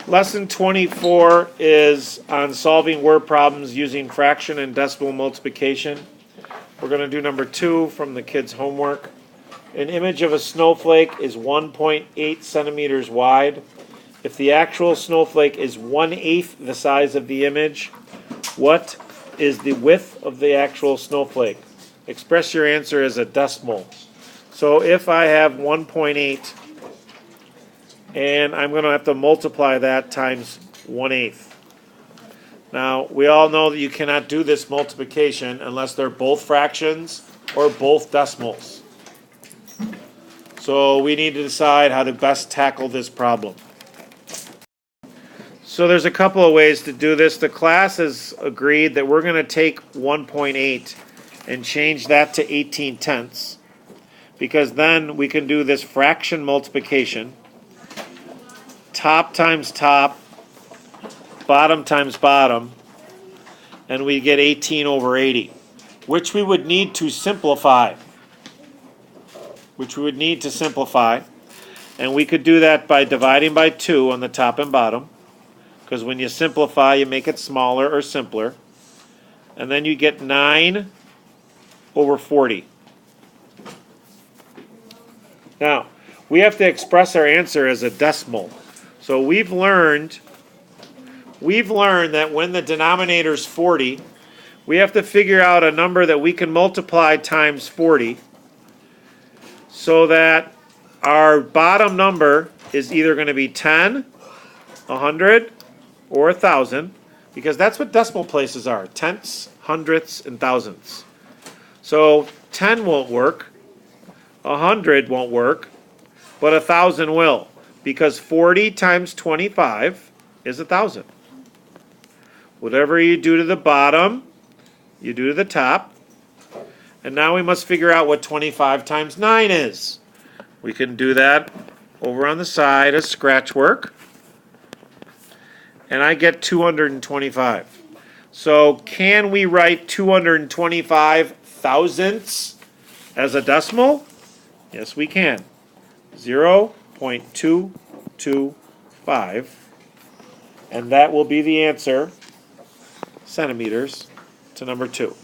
Lesson 24 is on solving word problems using fraction and decimal multiplication. We're going to do number 2 from the kids' homework. An image of a snowflake is 1.8 centimeters wide. If the actual snowflake is 1/8 the size of the image, what is the width of the actual snowflake? Express your answer as a decimal. So if I have 1.8 and I'm going to have to multiply that times 1/8. Now, we all know that you cannot do this multiplication unless they're both fractions or both decimals. So we need to decide how to best tackle this problem. So there's a couple of ways to do this. The class has agreed that we're going to take 1.8 and change that to 18/10, because then we can do this fraction multiplication. Top times top, bottom times bottom, and we get 18/80, which we would need to simplify. And we could do that by dividing by 2 on the top and bottom, because when you simplify, you make it smaller or simpler. And then you get 9/40. Now, we have to express our answer as a decimal. So we've learned that when the denominator is 40, we have to figure out a number that we can multiply times 40 so that our bottom number is either going to be 10, 100, or 1,000, because that's what decimal places are: tenths, hundredths, and thousandths. So 10 won't work, 100 won't work, but 1,000 will, because 40 times 25 is 1,000. Whatever you do to the bottom, you do to the top. And now we must figure out what 25 times 9 is. We can do that over on the side as scratch work. And I get 225. So can we write 225 thousandths as a decimal? Yes, we can. 0.225. And that will be the answer, centimeters, to number 2.